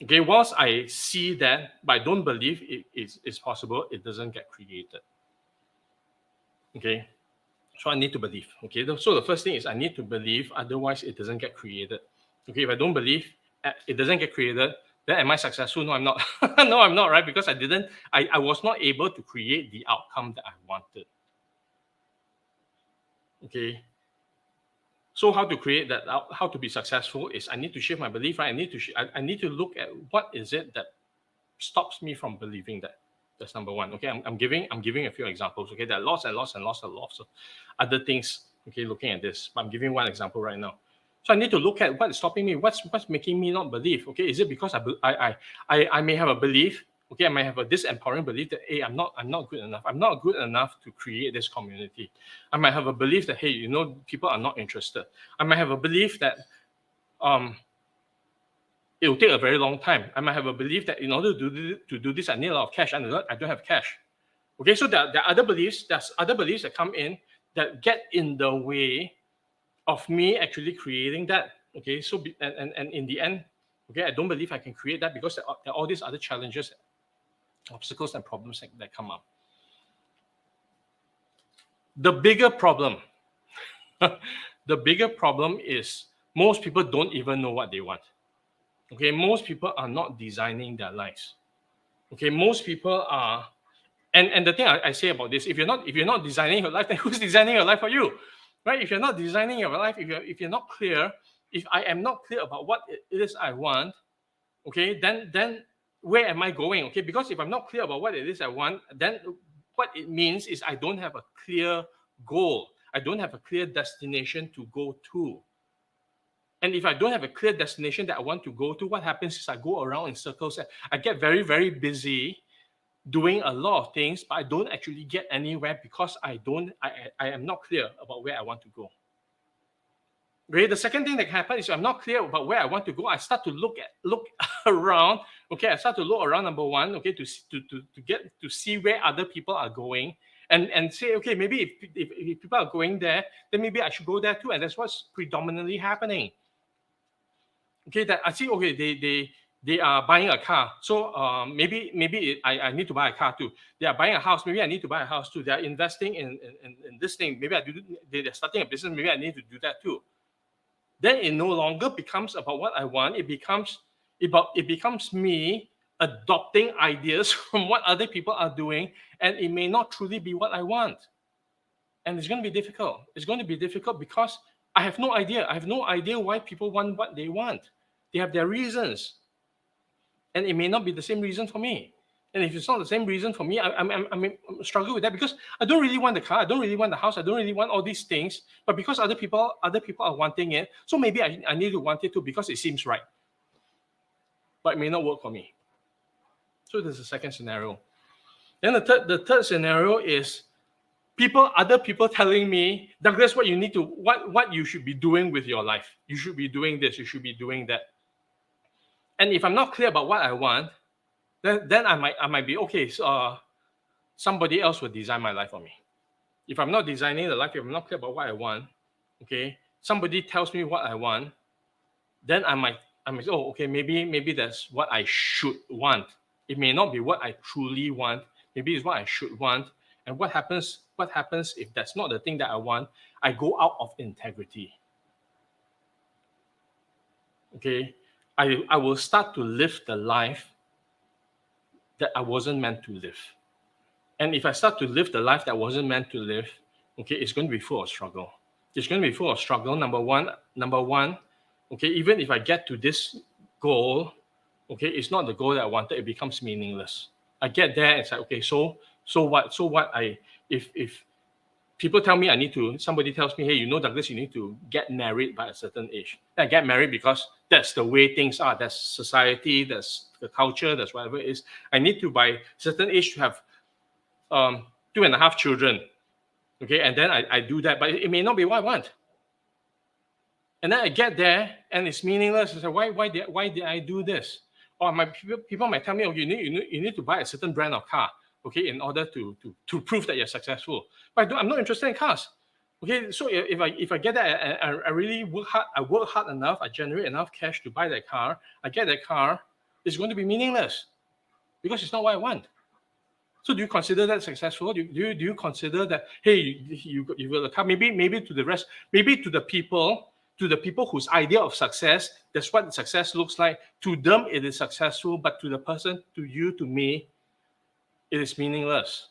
Okay, whilst I see that, but I don't believe it is possible, it doesn't get created. Okay, so I need to believe. Okay, so the first thing is I need to believe, otherwise it doesn't get created. Okay, if I don't believe it doesn't get created, then am I successful? No, I'm not. No, I'm not, right? Because I was not able to create the outcome that I wanted. Okay. So how to create that, how to be successful is I need to shift my belief, right? I need to look at what is it that stops me from believing that. That's number one. Okay, I'm giving a few examples. Okay, there are lots of other things. Okay, looking at this, but I'm giving one example right now. So I need to look at what is stopping me. What's making me not believe? Okay, is it because I may have a belief? Okay, I might have a disempowering belief that, hey, I'm not good enough. I'm not good enough to create this community. I might have a belief that, hey, people are not interested. I might have a belief that it will take a very long time. I might have a belief that in order to do this, I need a lot of cash. I don't have cash. Okay, so there are other beliefs. There's other beliefs that come in that get in the way of me actually creating that. Okay, so and in the end, okay, I don't believe I can create that because there are all these other challenges, obstacles, and problems that come up. The bigger problem, is most people don't even know what they want. Okay, most people are not designing their lives. Okay, most people are, and the thing I say about this, if you're not designing your life, then who's designing your life for you, right? If you're not designing your life, if you're not clear, if I am not clear about what it is I want, okay, then where am I going? Okay, because if I'm not clear about what it is I want, then what it means is I don't have a clear goal. I don't have a clear destination to go to. And if I don't have a clear destination that I want to go to, what happens is I go around in circles. I get very, very busy doing a lot of things, but I don't actually get anywhere because I am not clear about where I want to go. Okay, the second thing that happens is I'm not clear about where I want to go. I start to look around. Okay, I start to look around, number one, okay, to see where other people are going. And say, okay, maybe if people are going there, then maybe I should go there too. And that's what's predominantly happening. Okay, that I see, okay, they are buying a car. So maybe I need to buy a car too. They are buying a house. Maybe I need to buy a house too. They are investing in this thing. Maybe they're starting a business. Maybe I need to do that too. Then it no longer becomes about what I want. It becomes me adopting ideas from what other people are doing, and it may not truly be what I want. And it's going to be difficult. It's going to be difficult because I have no idea. I have no idea why people want what they want. They have their reasons. And it may not be the same reason for me. And if it's not the same reason for me, I'm struggling with that because I don't really want the car. I don't really want the house. I don't really want all these things. But because other people are wanting it, so maybe I need to want it too because it seems right. But it may not work for me. So there's a second scenario. Then the third scenario is other people telling me, Douglas, what you should be doing with your life. You should be doing this. You should be doing that. And if I'm not clear about what I want, then I might be okay. So somebody else will design my life for me. If I'm not designing the life, if I'm not clear about what I want, okay, somebody tells me what I want, then I might oh, okay, maybe that's what I should want. It may not be what I truly want. Maybe it's what I should want. And what happens if that's not the thing that I want? I go out of integrity. Okay, I will start to live the life that I wasn't meant to live. And if I start to live the life that I wasn't meant to live, okay, it's going to be full of struggle. It's going to be full of struggle. Number one, okay, even if I get to this goal, okay, it's not the goal that I wanted, it becomes meaningless. I get there, it's like, okay, so what? If people tell me somebody tells me, hey, Douglas, you need to get married by a certain age. I get married because that's the way things are. That's society, that's the culture, that's whatever it is. I need to, by a certain age, to have 2.5 children. Okay, and then I do that, but it may not be what I want. And then I get there, and it's meaningless. I say, why did I do this? Or people might tell me, oh, you need to buy a certain brand of car, okay, in order to prove that you're successful. But I'm not interested in cars. Okay, so if I get that, I really work hard. I work hard enough. I generate enough cash to buy that car. I get that car. It's going to be meaningless because it's not what I want. So do you consider that successful? Do you consider that, hey, you got a car? Maybe to the rest, maybe to the people whose idea of success, that's what success looks like. To them, it is successful, but to the person, to you, to me, it is meaningless.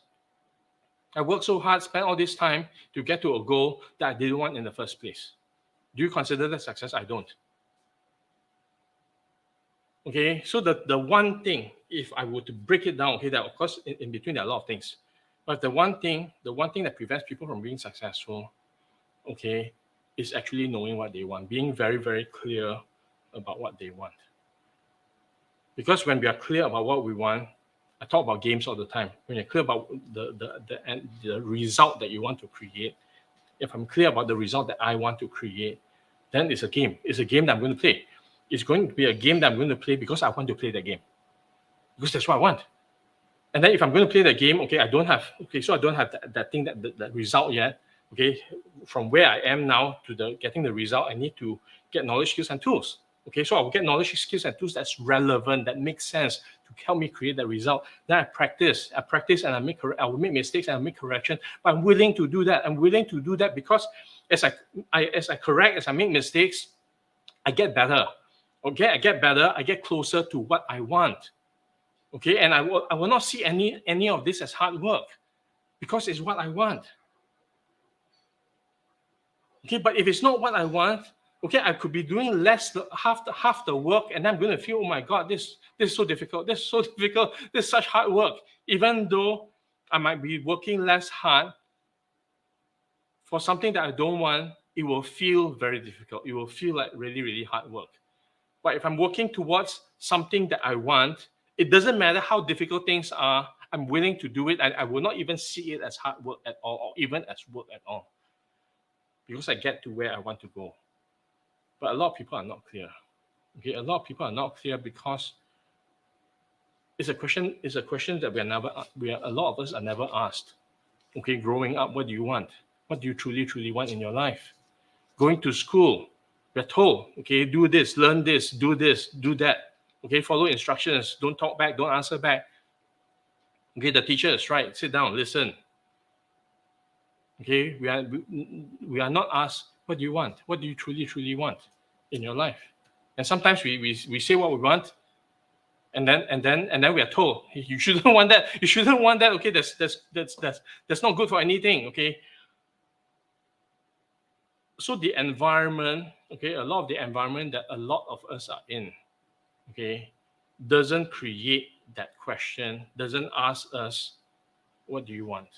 I worked so hard, spent all this time to get to a goal that I didn't want in the first place. Do you consider that success? I don't. Okay, so the one thing, if I were to break it down, okay, that of course in between there are a lot of things, but the one thing that prevents people from being successful, okay, is actually knowing what they want, being very, very clear about what they want. Because when we are clear about what we want, I talk about games all the time. When you're clear about the result that you want to create, if I'm clear about the result that I want to create, then it's a game. It's a game that I'm going to play. It's going to be a game that I'm going to play because I want to play that game. Because that's what I want. And then if I'm going to play the game, okay, I don't have that thing, that result yet. Okay, from where I am now to getting the result, I need to get knowledge, skills, and tools. Okay, so I will get knowledge, skills, and tools that's relevant, that makes sense to help me create that result. Then I practice, and I will make mistakes and I make correction. But I'm willing to do that. I'm willing to do that because as I correct, as I make mistakes, I get better. Okay, I get better. I get closer to what I want. Okay, and I will not see any of this as hard work because it's what I want. Okay, but if it's not what I want, okay, I could be doing half the work, and I'm going to feel, oh my God, this is so difficult. This is so difficult. This is such hard work. Even though I might be working less hard for something that I don't want, it will feel very difficult. It will feel like really, really hard work. But if I'm working towards something that I want, it doesn't matter how difficult things are. I'm willing to do it, and I will not even see it as hard work at all, or even as work at all, because I get to where I want to go. But a lot of people are not clear. Okay, a lot of people are not clear because it's a question that a lot of us are never asked. Okay, growing up, what do you want? What do you truly, truly want in your life? Going to school, we're told, okay, do this, learn this, do that. Okay, follow instructions, don't talk back, don't answer back. Okay, the teacher is right, sit down, listen. Okay, we are not asked, what do you want? What do you truly, truly want in your life? And sometimes we say what we want, and then we are told, hey, you shouldn't want that. You shouldn't want that. Okay, that's not good for anything. Okay. So the environment, okay, a lot of the environment that a lot of us are in, okay, doesn't create that question, doesn't ask us, what do you want?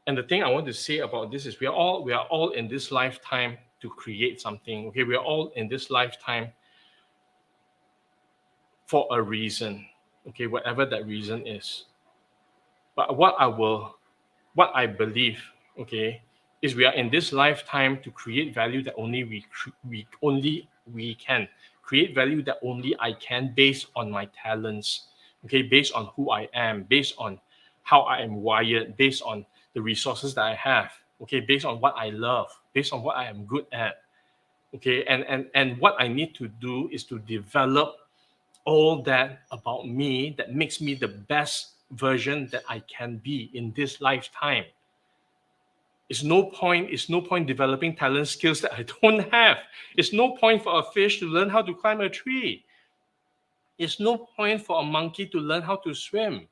And the thing I want to say about this is we are all in this lifetime to create something. Okay, we are all in this lifetime for a reason. Okay, whatever that reason is. But what I believe, okay, is we are in this lifetime to create value that only we can create value that only I can, based on my talents. Okay, based on who I am, based on how I am wired, based on the resources that I have, okay, based on what I love, based on what I am good at, okay, and what I need to do is to develop all that about me that makes me the best version that I can be in this lifetime. It's no point developing talent skills that I don't have. It's no point for a fish to learn how to climb a tree. It's no point for a monkey to learn how to swim.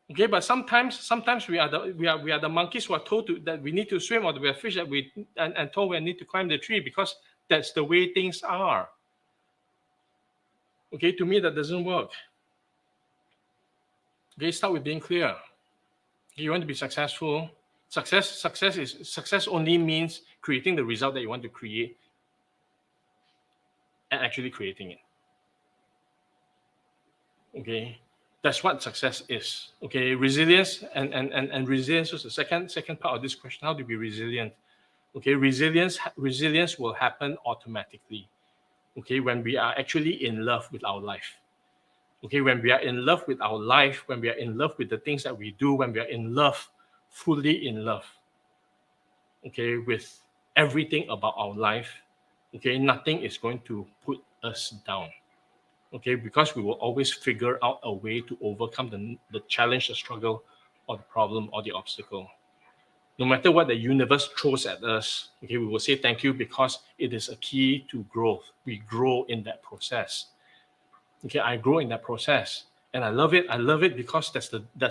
Okay, but sometimes we are the monkeys who are told that we need to swim, or we are fish that and told we need to climb the tree because that's the way things are. Okay, to me that doesn't work. Okay, start with being clear. Okay, you want to be successful. Success only means creating the result that you want to create and actually creating it. Okay. That's what success is. Okay, resilience and resilience was the second part of this question. How to be resilient? Okay, resilience will happen automatically. Okay, when we are actually in love with our life. Okay, when we are in love with our life, when we are in love with the things that we do, when we are in love fully in love, okay, with everything about our life, okay, nothing is going to put us down, okay, because we will always figure out a way to overcome the challenge, the struggle, or the problem, or the obstacle. No matter what the universe throws at us, okay, we will say thank you because it is a key to growth. We grow in that process. Okay, I grow in that process, and I love it. I love it because that's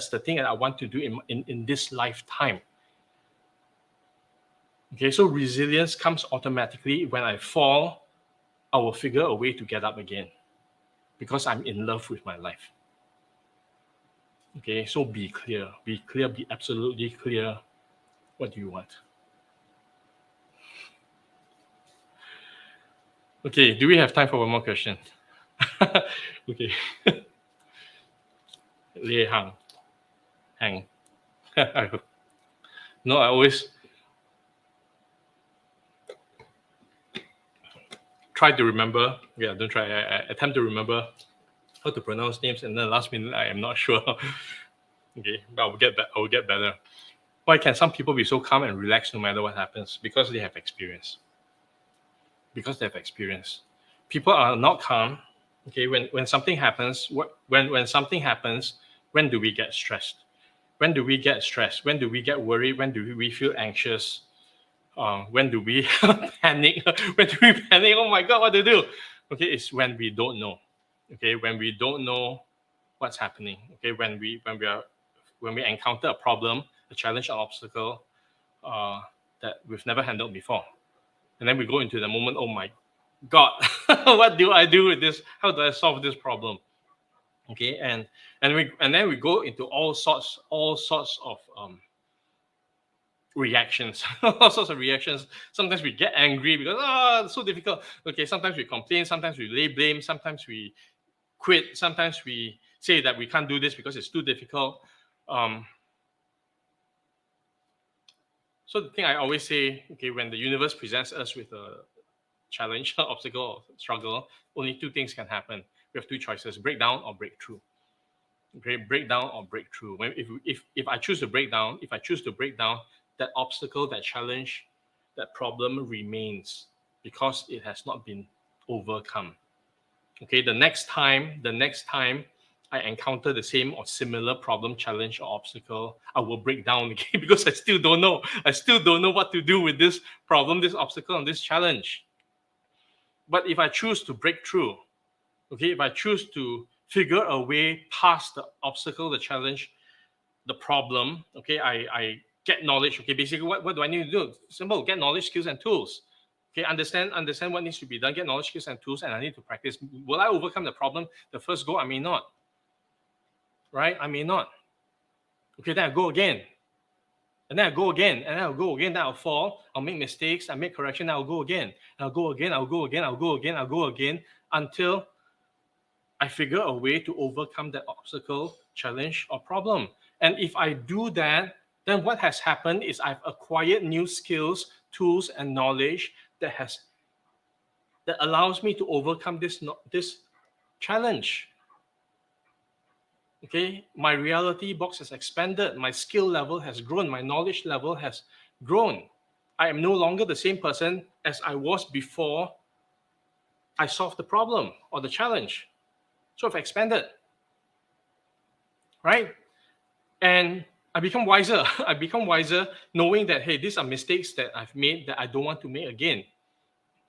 the thing that I want to do in this lifetime. Okay, so resilience comes automatically. When I fall, I will figure a way to get up again because I'm in love with my life. Okay, so be clear, be absolutely clear. What do you want? Okay, do we have time for one more question? Okay. Lê Hang. No, I always try to remember. Yeah, don't try. I attempt to remember how to pronounce names, and then last minute I am not sure. Okay, but I will get I will get better. Why can some people be so calm and relaxed no matter what happens? Because they have experience. Because they have experience. People are not calm. Okay, when something happens, when something happens, when do we get stressed? When do we get stressed? When do we get worried? When do we feel anxious? When do we panic? When do we panic? Oh my God, what to do? Okay, it's when we don't know. Okay, when we don't know what's happening. Okay, when we encounter a problem, a challenge, an obstacle that we've never handled before, and then we go into the moment. Oh my God, what do I do with this? How do I solve this problem? Okay, and then we go into all sorts of reactions, all sorts of reactions. Sometimes we get angry because it's so difficult. Okay, sometimes we complain, sometimes we lay blame, sometimes we quit, sometimes we say that we can't do this because it's too difficult. So the thing I always say, okay, when the universe presents us with a challenge, obstacle, or struggle, only two things can happen. We have two choices: break down or break through. Okay, break down or break through. If I choose to break down, that obstacle, that challenge, that problem remains because it has not been overcome. Okay, the next time I encounter the same or similar problem, challenge, or obstacle, I will break down again because I still don't know. I still don't know what to do with this problem, this obstacle, and this challenge. But if I choose to break through, okay, if I choose to figure a way past the obstacle, the challenge, the problem, okay, I get knowledge. Okay, basically, what do I need to do? Simple, get knowledge, skills, and tools. Okay, understand what needs to be done, get knowledge, skills, and tools, and I need to practice. Will I overcome the problem the first go? I may not. Right? I may not. Okay, then I go again. And then I go again, and then I'll go again, then I'll fall, I'll make mistakes, I'll make correction, I'll go again. I'll go again, I'll go again, I'll go again, I'll go again until I figure a way to overcome that obstacle, challenge, or problem. And if I do that, then what has happened is I've acquired new skills, tools, and knowledge that allows me to overcome this challenge. Okay, my reality box has expanded, my skill level has grown, my knowledge level has grown. I am no longer the same person as I was before I solved the problem or the challenge. So I've expanded, right? And I become wiser. I become wiser knowing that, hey, these are mistakes that I've made that I don't want to make again.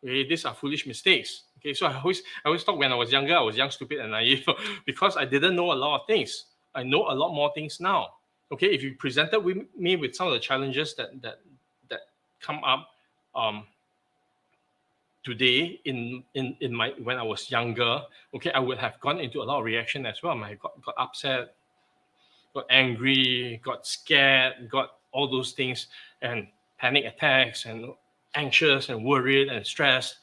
Okay, these are foolish mistakes. Okay, so I always thought when I was younger, I was young, stupid, and naive because I didn't know a lot of things. I know a lot more things now. Okay, if you presented me with some of the challenges that come up today in my when I was younger, okay, I would have gone into a lot of reaction as well. I got upset, got angry, got scared, got all those things, and panic attacks, and anxious and worried and stressed.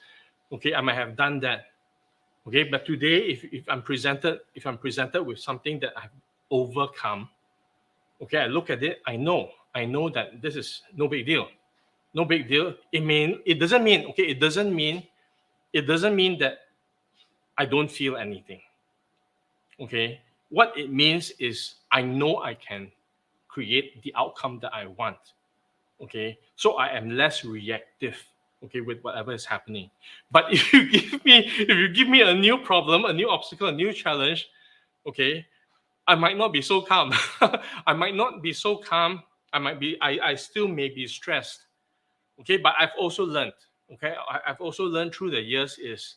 Okay, I might have done that. Okay, but today, if I'm presented with something that I've overcome, okay, I look at it, I know that this is no big deal. No big deal. It doesn't mean that I don't feel anything. Okay, what it means is I know I can create the outcome that I want. Okay, so I am less reactive, okay, with whatever is happening. But if you give me a new problem, a new obstacle, a new challenge, okay, I might not be so calm. I might not be so calm. I still may be stressed. Okay, but I've also learned. Okay, I've also learned through the years is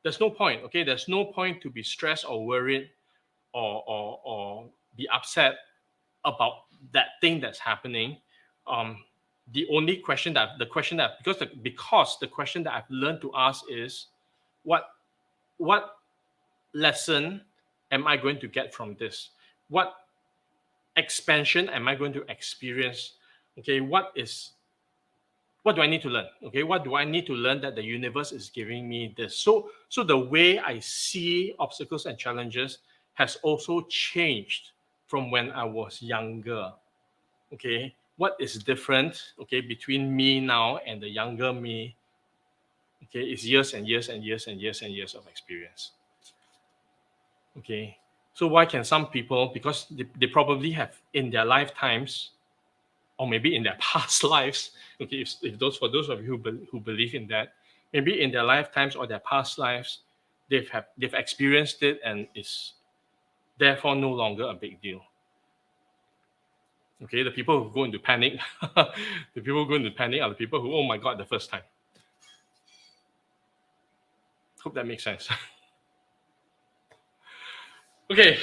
there's no point. Okay, there's no point to be stressed or worried or be upset about that thing that's happening. The only question that the question that because the question that I've learned to ask is what lesson am I going to get from this? What expansion am I going to experience? Okay, what do I need to learn? Okay, what do I need to learn that the universe is giving me this? So the way I see obstacles and challenges has also changed from when I was younger. Okay, what is different, okay, between me now and the younger me, okay, is years and years and years and years and years of experience. Okay, so why can some people, because they probably have in their lifetimes, or maybe in their past lives, okay, if those for those of you who believe in that, maybe in their lifetimes or their past lives, they've experienced it and is therefore no longer a big deal. Okay, the people who go into panic, the people who go into panic are the people who, oh my God, the first time. Hope that makes sense. Okay.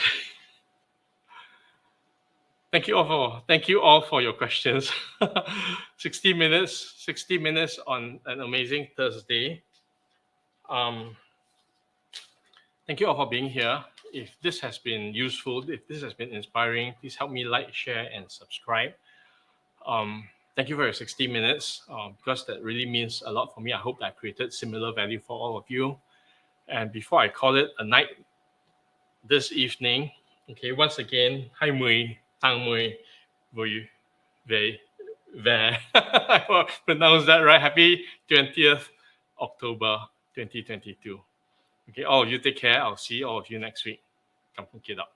Thank you all for your questions. 60 minutes on an amazing Thursday. Thank you all for being here. If this has been useful, if this has been inspiring, please help me like, share, and subscribe. Thank you for your 60 minutes because that really means a lot for me. I hope that I created similar value for all of you. And before I call it a night this evening, okay, once again, hi mui, tang mui, vui, ve, ve. I pronounced that right. Happy 20th October 2022. Okay, all of you take care. I'll see all of you next week. Come hook it up.